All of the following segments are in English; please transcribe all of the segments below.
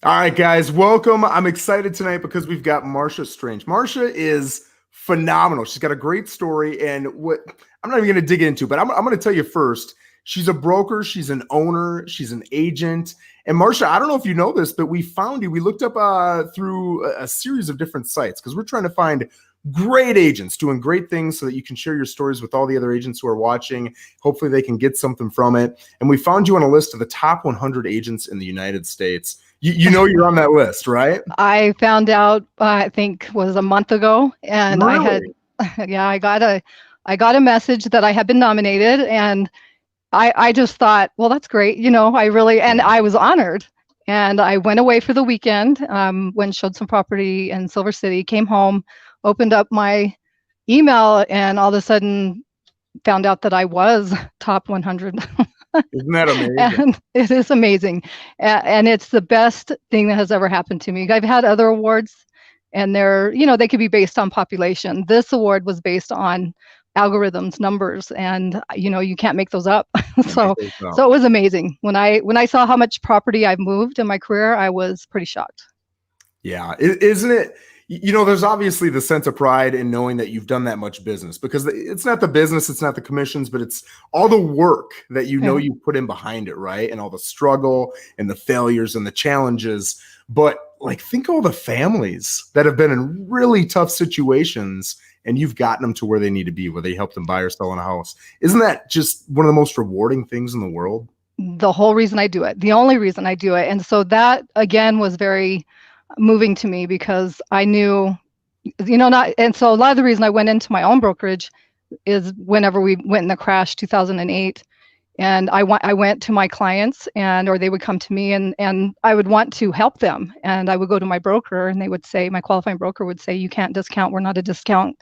All right, guys, welcome. I'm excited tonight because we've got Marsha Strange. Marsha is phenomenal. She's got a great story, and what I'm not even going to dig into, but I'm going to tell you first. She's a broker, she's an owner, she's an agent. And Marsha, I don't know if you know this, but we found you. We looked up through a series of different sites because we're trying to find great agents doing great things so that you can share your stories with all the other agents who are watching. Hopefully, they can get something from it. And we found you on a list of the top 100 agents in the United States. You know you're on that list, right? I found out, I think was a month ago, and I had, Really? yeah, I got a message that I had been nominated, and I just thought, well, that's great, and Yeah. I was honored, and I went away for the weekend, went showed some property in Silver City, came home, opened up my email, and all of a sudden found out that I was top 100. Isn't that amazing? And it is amazing. And it's the best thing that has ever happened to me. I've had other awards and they could be based on population. This award was based on algorithms, numbers, and you can't make those up. Can't make so those so up. it was amazing. When I saw how much property I've moved in my career, I was pretty shocked. Yeah, isn't it? There's obviously the sense of pride in knowing that you've done that much business because it's not the business, it's not the commissions, but it's all the work that Yeah. you put in behind it, right? And all the struggle and the failures and the challenges. But like, think of all the families that have been in really tough situations and you've gotten them to where they need to be, where they help them buy or sell a house. Isn't that just one of the most rewarding things in the world? The whole reason I do it, the only reason I do it. And so that again was very moving to me because I knew, not, and so a lot of the reason I went into my own brokerage is whenever we went in the crash 2008, and I went to my clients or they would come to me, and I would want to help them, and I would go to my broker and they would say, my qualifying broker would say, you can't discount, we're not a discount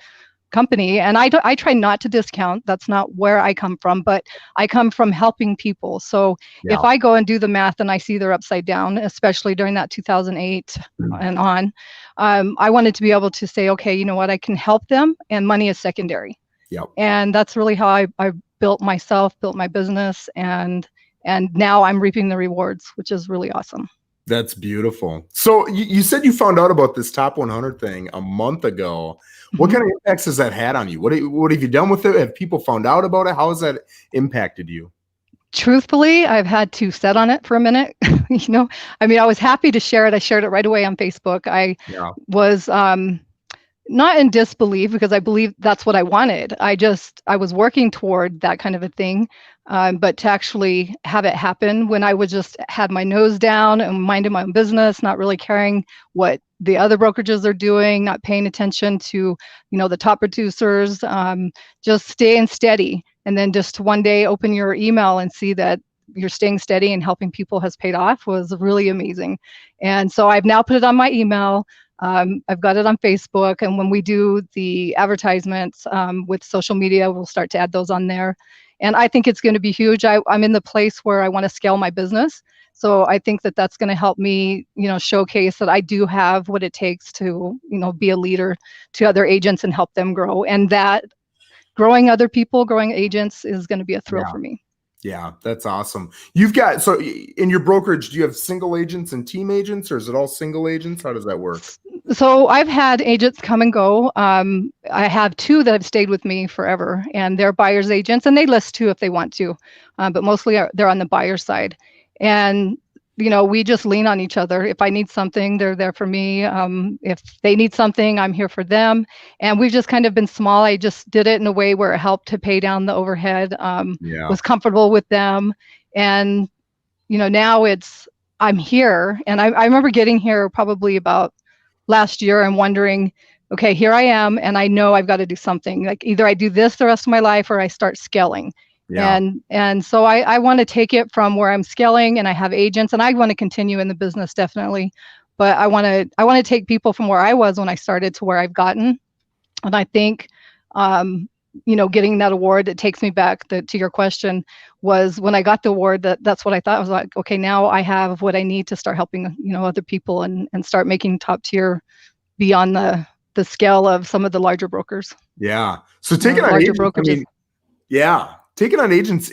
company. And I try not to discount. That's not where I come from, but I come from helping people. So Yeah. if I go and do the math and I see they're upside down, especially during that 2008 and on, I wanted to be able to say, okay, you know what, I can help them, and money is secondary. Yep. And that's really how I built myself, built my business, and now I'm reaping the rewards, which is really awesome. That's beautiful. So you said you found out about this top 100 thing a month ago. What Mhm. kind of impacts has that had on you? What have you done with it? Have people found out about it? How has that impacted you? Truthfully, I've had to sit on it for a minute. I was happy to share it. I shared it right away on Facebook. I Yeah. was not in disbelief because I believe that's what I wanted. I was working toward that kind of a thing, but to actually have it happen when I would just had my nose down and minding my own business, not really caring what the other brokerages are doing, not paying attention to the top producers, just staying steady, and then just one day open your email and see that you're staying steady and helping people has paid off was really amazing. And so I've now put it on my email. I've got it on Facebook, and when we do the advertisements with social media, we'll start to add those on there. And I think it's going to be huge. I'm in the place where I want to scale my business. So I think that that's going to help me, showcase that I do have what it takes to, be a leader to other agents and help them grow. And that growing other people, growing agents is going to be a thrill Yeah. for me. Yeah, that's awesome. You've got, so in your brokerage, do you have single agents and team agents, or is it all single agents? How does that work? So I've had agents come and go. I have two that have stayed with me forever, and they're buyer's agents, and they list too if they want to, but mostly they're on the buyer side. And we just lean on each other. If I need something, they're there for me. If they need something, I'm here for them. And we've just kind of been small. I just did it in a way where it helped to pay down the overhead, Yeah. was comfortable with them. And, now I'm here. And I remember getting here probably about last year and wondering, okay, here I am, and I know I've got to do something. Like either I do this the rest of my life or I start scaling. Yeah. And so I want to take it from where I'm scaling and I have agents, and I want to continue in the business definitely. But I want to take people from where I was when I started to where I've gotten. And I think getting that award, it takes me back to your question, was when I got the award, that's what I thought. I was like, okay, now I have what I need to start helping other people and start making top tier beyond the scale of some of the larger brokers. Yeah. So taking on Larger agents, I brokerages. mean, yeah, taking on agents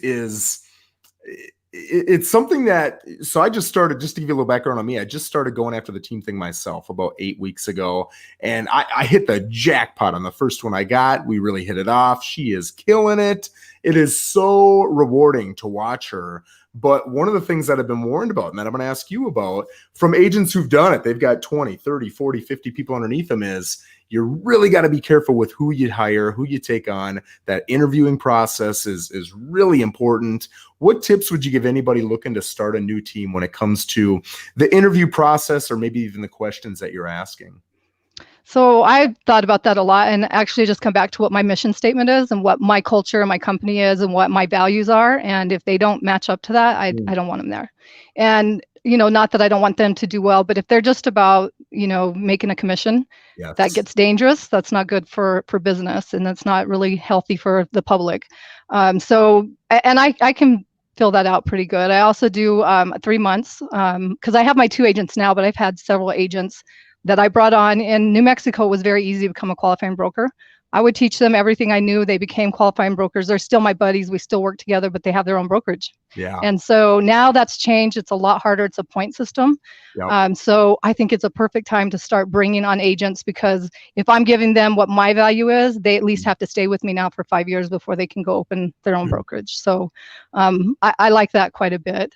it's something that, so I just started, just to give you a little background on me, I just started going after the team thing myself about 8 weeks ago. And I hit the jackpot on the first one I got. We really hit it off. She is killing it. It is so rewarding to watch her. But one of the things that I've been warned about, and that I'm going to ask you about from agents who've done it, they've got 20, 30, 40, 50 people underneath them, is you really got to be careful with who you hire, who you take on. That interviewing process is really important. What tips would you give anybody looking to start a new team when it comes to the interview process, or maybe even the questions that you're asking? So I've thought about that a lot, and actually just come back to what my mission statement is and what my culture and my company is and what my values are. And if they don't match up to that, I don't want them there. And, not that I don't want them to do well, but if they're just about, making a commission, Yes. that gets dangerous. That's not good for business, and that's not really healthy for the public. And I can fill that out pretty good. I also do 3 months because I have my 2 agents now, but I've had several agents that I brought on. In New Mexico, it was very easy to become a qualifying broker. I would teach them everything I knew. They became qualifying brokers. They're still my buddies. We still work together, but they have their own brokerage. Yeah. And so now that's changed. It's a lot harder. It's a point system. Yep. So I think it's a perfect time to start bringing on agents, because if I'm giving them what my value is, they at least have to stay with me now for 5 years before they can go open their own brokerage. So I like that quite a bit.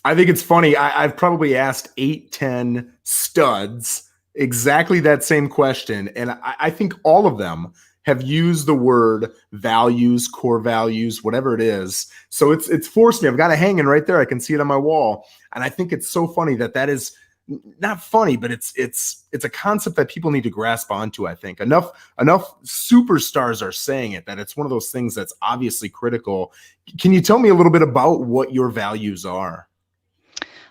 I think it's funny. I've probably asked 8, 10 studs exactly that same question. And I think all of them have used the word values, core values, whatever it is. So it's forced me. I've got it hanging right there. I can see it on my wall. And I think it's so funny that is not funny, but it's a concept that people need to grasp onto. I think enough superstars are saying it, that it's one of those things that's obviously critical. Can you tell me a little bit about what your values are?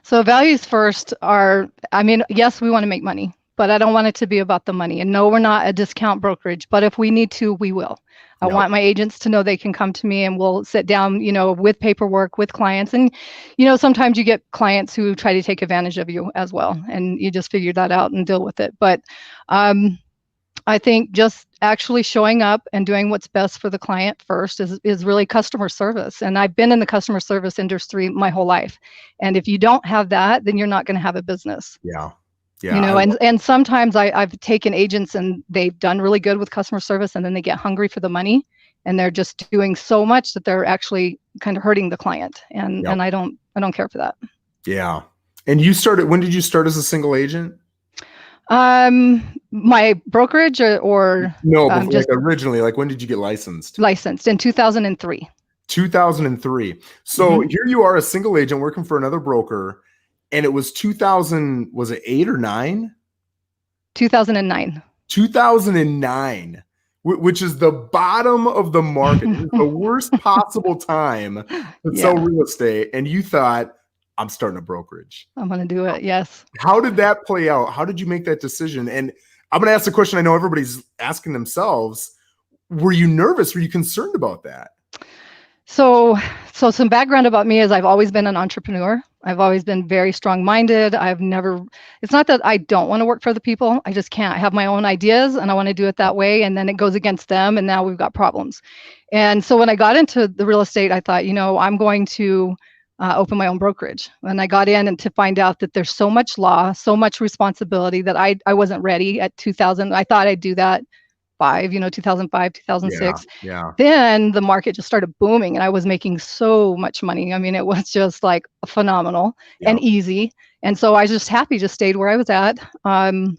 So values first are, yes, we want to make money, but I don't want it to be about the money. And no, we're not a discount brokerage, but if we need to, we will. I want my agents to know they can come to me and we'll sit down, with paperwork, with clients. And, sometimes you get clients who try to take advantage of you as well. And you just figure that out and deal with it. But I think just actually showing up and doing what's best for the client first is really customer service. And I've been in the customer service industry my whole life. And if you don't have that, then you're not going to have a business. Yeah. And sometimes I've taken agents and they've done really good with customer service, and then they get hungry for the money and they're just doing so much that they're actually kind of hurting the client. And I don't care for that. Yeah. And when did you start as a single agent? My brokerage or no, but just originally, when did you get licensed? Licensed in 2003. 2003. So here you are, a single agent working for another broker, and it was 2000, was it 8 or 9? 2009. 2009, which is the bottom of the market. It's the worst possible time to sell real estate. And you thought, I'm starting a brokerage. I'm going to do it. Yes. How did that play out? How did you make that decision? And I'm going to ask the question I know everybody's asking themselves. Were you nervous? Were you concerned about that? So some background about me is I've always been an entrepreneur. I've always been very strong-minded. It's not that I don't want to work for the people. I just can't. I have my own ideas and I want to do it that way. And then it goes against them. And now we've got problems. And so when I got into the real estate, I thought, I'm going to open my own brokerage. And I got in and to find out that there's so much law, so much responsibility that I wasn't ready at 2000. I thought I'd do that 2005, 2006. Yeah. Then the market just started booming and I was making so much money. It was just like phenomenal and easy. And so I was just happy, just stayed where I was at. And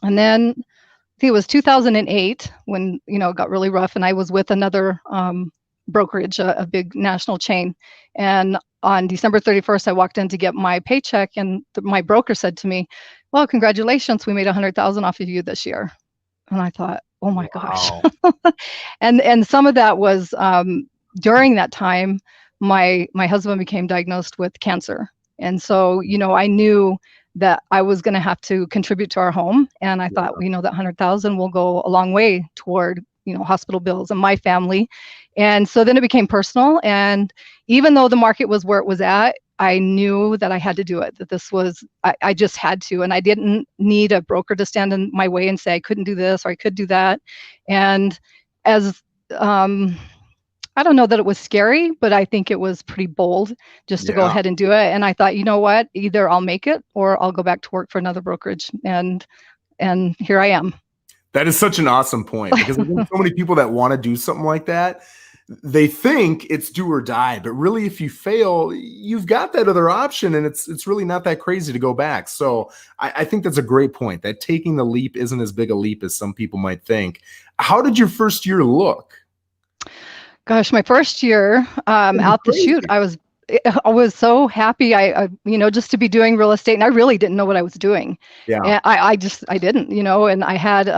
then I think it was 2008 when, it got really rough, and I was with another brokerage, a big national chain. And on December 31st, I walked in to get my paycheck, and my broker said to me, "Well, congratulations, we made $100,000 off of you this year." And I thought, oh my gosh. And some of that was during that time, my husband became diagnosed with cancer. And so, I knew that I was going to have to contribute to our home. And I thought, that 100,000 will go a long way toward, hospital bills and my family. And so then it became personal. And even though the market was where it was at, I knew that I had to do it, that this was, I just had to, and I didn't need a broker to stand in my way and say I couldn't do this or I could do that. And as I don't know that it was scary, but I think it was pretty bold just to go Yeah. ahead and do it. And I thought, you know what, either I'll make it or I'll go back to work for another brokerage. And here I am. That is such an awesome point, because I think so many people that want to do something like that, they think it's do or die, but really if you fail, you've got that other option, and it's really not that crazy to go back. So I think that's a great point, that taking the leap isn't as big a leap as some people might think. How did your first year look? Gosh, my first year out the Crazy. chute, I was so happy. Just to be doing real estate, and I really didn't know what I was doing. Yeah. And I didn't, and I had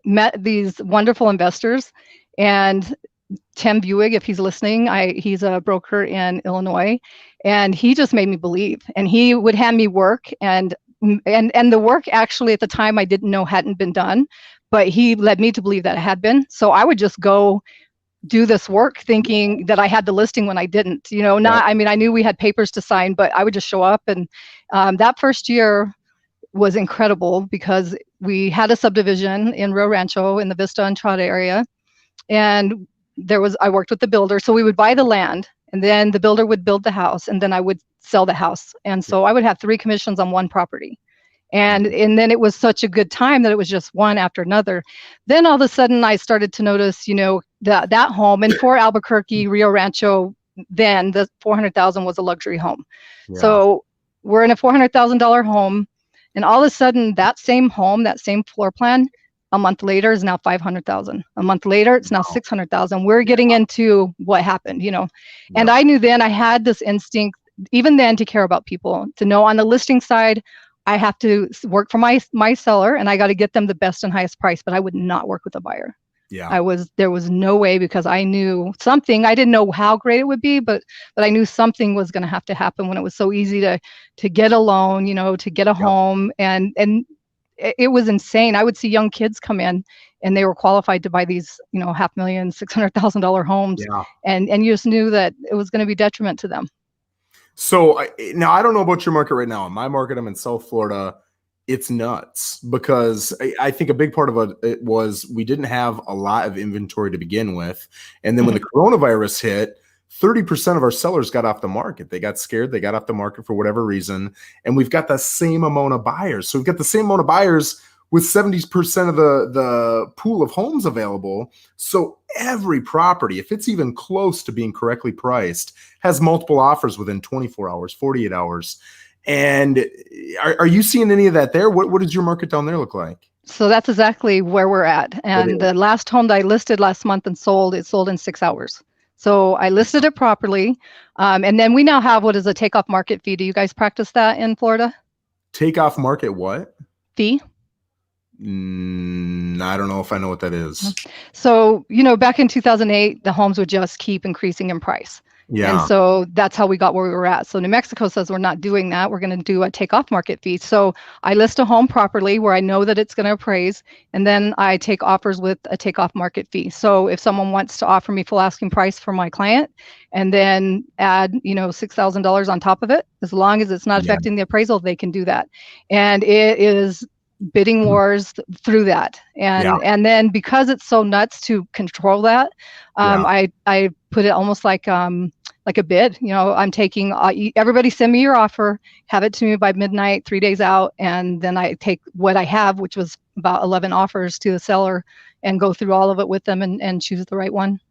met these wonderful investors, and Tim Buick, if he's listening, he's a broker in Illinois, and he just made me believe. And he would hand me work, and the work actually at the time I didn't know hadn't been done, but he led me to believe that it had been. So I would just go do this work thinking that I had the listing when I didn't. I mean, I knew we had papers to sign, but I would just show up. And that first year was incredible because we had a subdivision in Rio Rancho in the Vista Entrada area, and I worked with the builder. So we would buy the land, and then the builder would build the house, and then I would sell the house. And so I would have 3 commissions on one property. And then it was such a good time that it was just one after another. Then all of a sudden I started to notice, that home, and for Albuquerque, Rio Rancho, then the 400,000 was a luxury home. Yeah. So we're in a $400,000 home, and all of a sudden that same home, that same floor plan, a month later is now 500,000. A month later, it's now 600,000. We're getting into what happened, and I knew then I had this instinct, even then, to care about people, to know on the listing side, I have to work for my seller, and I got to get them the best and highest price, but I would not work with a buyer. Yeah. There was no way, because I knew something. I didn't know how great it would be, but I knew something was going to have to happen when it was so easy to get a loan, to get a home. And it was insane. I would see young kids come in, and they were qualified to buy these, $500,000, $600,000 homes. Yeah. And you just knew that it was going to be detriment to them. So now I don't know about your market right now. In my market, I'm in South Florida. It's nuts, because I think a big part of it was we didn't have a lot of inventory to begin with. And then when the coronavirus hit, 30% of our sellers got off the market. They got scared. They got off the market for whatever reason. And we've got the same amount of buyers. So we've got the same amount of buyers with 70% of the pool of homes available. So every property, if it's even close to being correctly priced, has multiple offers within 24 hours, 48 hours. And are you seeing any of that there? What does your market down there look like? So that's exactly where we're at. And the last home that I listed last month and sold, it sold in 6 hours. So I listed it properly. And then we now have what is a takeoff market fee. Do you guys practice that in Florida? Takeoff market what? Fee? I don't know if I know what that is. So, back in 2008, the homes would just keep increasing in price. Yeah. And so that's how we got where we were at. So New Mexico says we're not doing that. We're going to do a takeoff market fee. So I list a home properly where I know that it's going to appraise, and then I take offers with a takeoff market fee. So if someone wants to offer me full asking price for my client and then add, $6,000 on top of it, as long as it's not affecting the appraisal, they can do that. And it is bidding wars through that. And then because it's so nuts to control that, I put it almost like a bid. I'm taking everybody send me your offer, have it to me by midnight, 3 days out, and then I take what I have, which was about 11 offers, to the seller and go through all of it with them and choose the right one.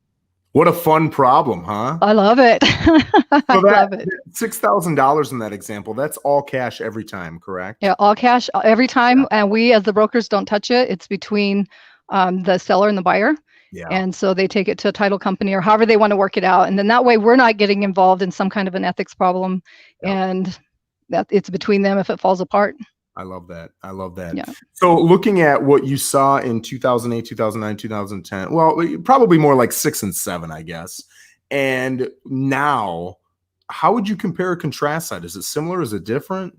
What a fun problem, huh? I love it. I love it. $6,000 in that example, that's all cash every time, correct? Yeah, all cash every time. And we, as the brokers, don't touch it. It's between the seller and the buyer. Yeah. And so they take it to a title company or however they want to work it out. And then that way we're not getting involved in some kind of an ethics problem. And that it's between them if it falls apart. I love that. I love that. Yeah. So looking at what you saw in 2008, 2009, 2010, well, probably more like 6 and 7, I guess. And now, how would you compare or contrast that? Is it similar? Is it different?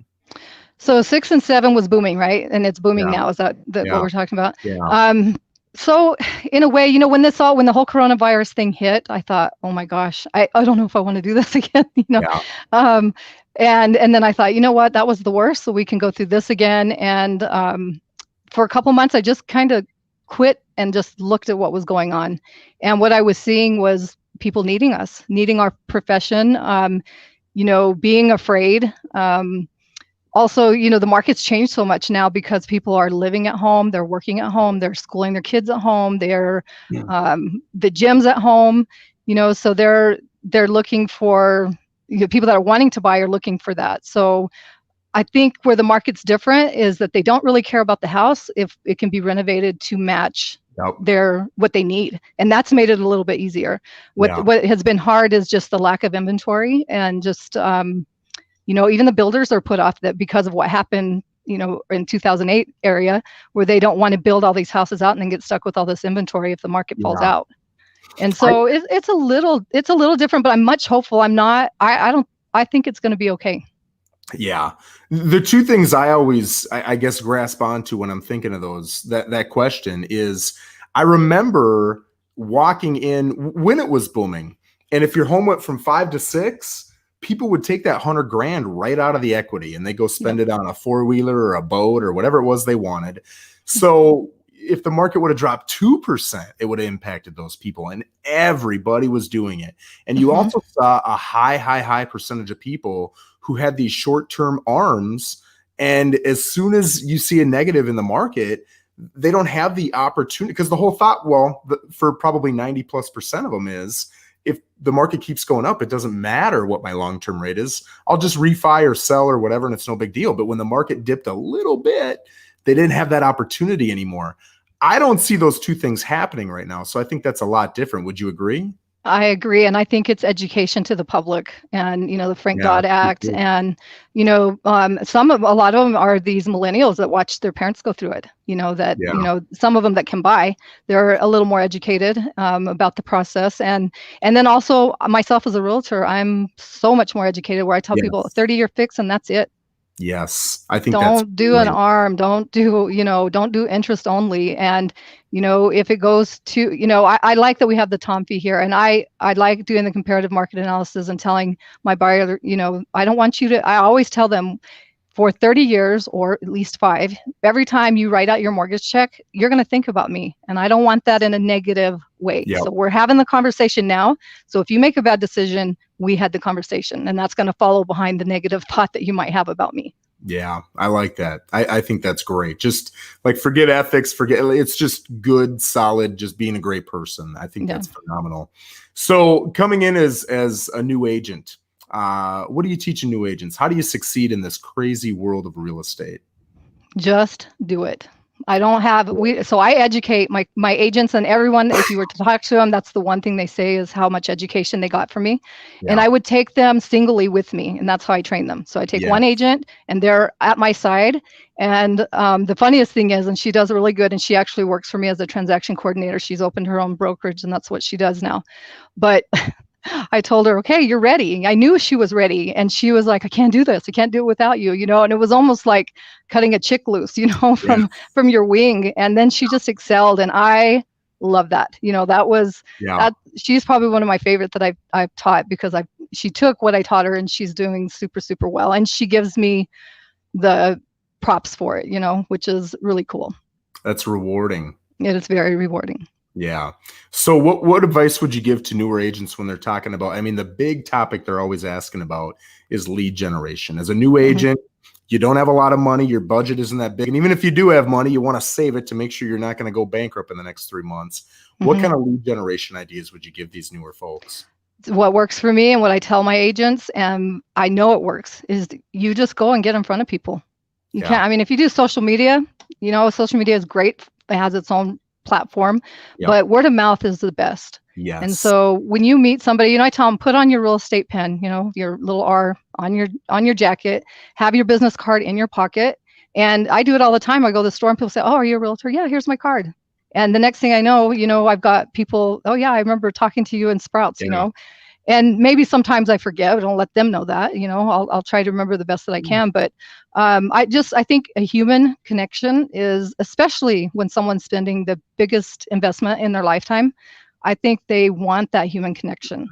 So 6 and 7 was booming, right? And it's booming now. Is that what we're talking about? Yeah. So in a way, when the whole coronavirus thing hit, I thought, oh my gosh, I don't know if I want to do this again, And then I thought, you know what, that was the worst. So we can go through this again. And for a couple months, I just kind of quit and just looked at what was going on. And what I was seeing was people needing us, needing our profession, being afraid. Also, the market's changed so much now because people are living at home, they're working at home, they're schooling their kids at home, they're the gyms at home, so they're looking for, people that are wanting to buy are looking for that. So I think where the market's different is that they don't really care about the house if it can be renovated to match what they need, and that's made it a little bit easier. What has been hard is just the lack of inventory, and just even the builders are put off that because of what happened in 2008 area, where they don't want to build all these houses out and then get stuck with all this inventory if the market falls out. And so it's a little different, but I'm much hopeful. I think it's going to be okay. Yeah. The two things I always, I guess, grasp onto when I'm thinking of that question is, I remember walking in when it was booming. And if your home went from 5 to 6, people would take that $100,000 right out of the equity and they go spend it on a 4-wheeler or a boat or whatever it was they wanted. So if the market would have dropped 2%, it would have impacted those people, and everybody was doing it. And you also saw a high percentage of people who had these short-term arms. And as soon as you see a negative in the market, they don't have the opportunity, because the whole thought, for probably 90+% of them is, if the market keeps going up, it doesn't matter what my long-term rate is. I'll just refi or sell or whatever, and it's no big deal. But when the market dipped a little bit, they didn't have that opportunity anymore. I don't see those two things happening right now. So I think that's a lot different. Would you agree? I agree. And I think it's education to the public, and, the Frank Dodd Act. And, a lot of them are these millennials that watch their parents go through it, some of them that can buy, they're a little more educated about the process. And then also myself as a realtor, I'm so much more educated, where I tell people 30-year fix and that's it. Yes, I think don't do an ARM, don't do interest only. And, if it goes to, I like that we have the Tom fee here, and I like doing the comparative market analysis and telling my buyer, I don't want you to, I always tell them, for 30 years or at least 5, every time you write out your mortgage check, you're going to think about me. And I don't want that in a negative way. So we're having the conversation now. So if you make a bad decision, we had the conversation, and that's going to follow behind the negative thought that you might have about me. Yeah, I like that. I think that's great. Just like, forget ethics, it's just good, solid, just being a great person. I think that's phenomenal. So coming in as a new agent, what do you teach new agents? How do you succeed in this crazy world of real estate? Just do it. I don't have, so I educate my agents and everyone. If you were to talk to them, that's the one thing they say is how much education they got from me. And I would take them singly with me, and that's how I train them. So I take one agent and they're at my side. And the funniest thing is, and she does really good, and she actually works for me as a transaction coordinator. She's opened her own brokerage, and that's what she does now. But I told her, okay, you're ready. I knew she was ready. And she was like, I can't do this. I can't do it without you, and it was almost like cutting a chick loose, from your wing. And then she just excelled. And I love that. That was, that she's probably one of my favorite that I've taught, because she took what I taught her and she's doing super, super well. And she gives me the props for it, which is really cool. That's rewarding. It is very rewarding. Yeah. So what advice would you give to newer agents when they're talking about, the big topic they're always asking about is lead generation. As a new agent, you don't have a lot of money, your budget isn't that big. And even if you do have money, you want to save it to make sure you're not going to go bankrupt in the next 3 months. What kind of lead generation ideas would you give these newer folks? What works for me and what I tell my agents, and I know it works, is you just go and get in front of people. You can't, if you do social media, social media is great. It has its own platform, but word of mouth is the best. Yes. And so when you meet somebody, I tell them, put on your real estate pen, your little R on your jacket, have your business card in your pocket. And I do it all the time. I go to the store and people say, oh, are you a realtor? Yeah, here's my card. And the next thing I know, I've got people, oh yeah, I remember talking to you in Sprouts, and maybe sometimes I forget. I don't let them know that, I'll try to remember the best that I can. But I think a human connection is, especially when someone's spending the biggest investment in their lifetime, I think they want that human connection.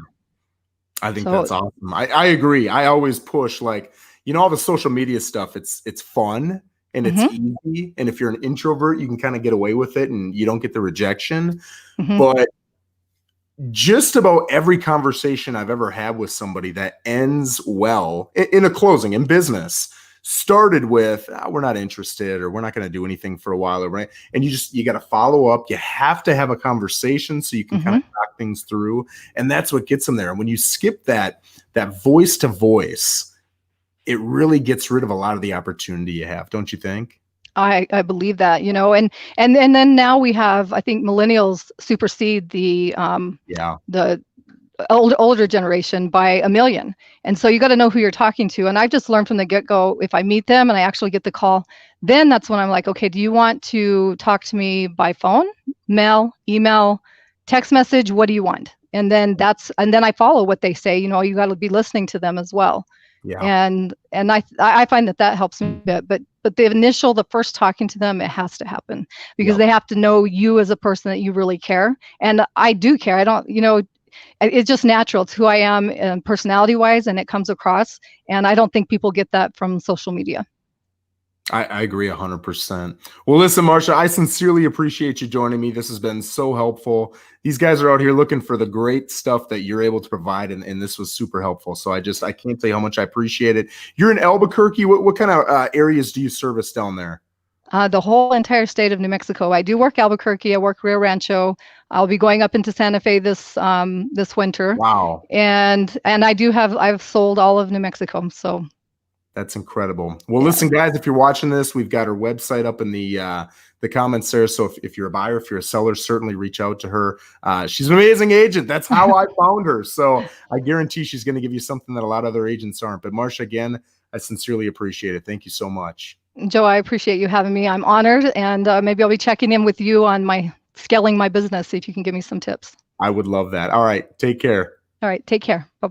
I think that's awesome. I agree. I always push, all the social media stuff, it's fun and it's easy. And if you're an introvert, you can kind of get away with it and you don't get the rejection. But just about every conversation I've ever had with somebody that ends well in a closing in business started with, we're not interested, or we're not going to do anything for a while, right? And you got to follow up. You have to have a conversation so you can kind of talk things through. And that's what gets them there. And when you skip that voice to voice, it really gets rid of a lot of the opportunity you have. Don't you think? I believe that, and then now we have, I think millennials supersede the older generation by a million. And so you got to know who you're talking to. And I've just learned from the get-go, if I meet them and I actually get the call, then that's when I'm like, okay, do you want to talk to me by phone, mail, email, text message? What do you want? And then I follow what they say. You got to be listening to them as well. Yeah. And I find that helps me a bit, but the first talking to them, it has to happen, because they have to know you as a person, that you really care. And I do care. I don't, it's just natural. It's who I am, personality wise, and it comes across. And I don't think people get that from social media. I agree 100%. Well, listen, Marsha, I sincerely appreciate you joining me. This has been so helpful. These guys are out here looking for the great stuff that you're able to provide, and this was super helpful. So I can't tell you how much I appreciate it. You're in Albuquerque. What kind of areas do you service down there? The whole entire state of New Mexico. I do work Albuquerque. I work Rio Rancho. I'll be going up into Santa Fe this winter. Wow. And I've sold all of New Mexico. So that's incredible. Well, listen, guys, if you're watching this, we've got her website up in the comments there. So if you're a buyer, if you're a seller, certainly reach out to her. She's an amazing agent. That's how I found her. So I guarantee she's going to give you something that a lot of other agents aren't. But Marsha, again, I sincerely appreciate it. Thank you so much. Joe, I appreciate you having me. I'm honored, and maybe I'll be checking in with you on scaling my business. See if you can give me some tips. I would love that. All right. Take care. All right. Take care. Bye-bye.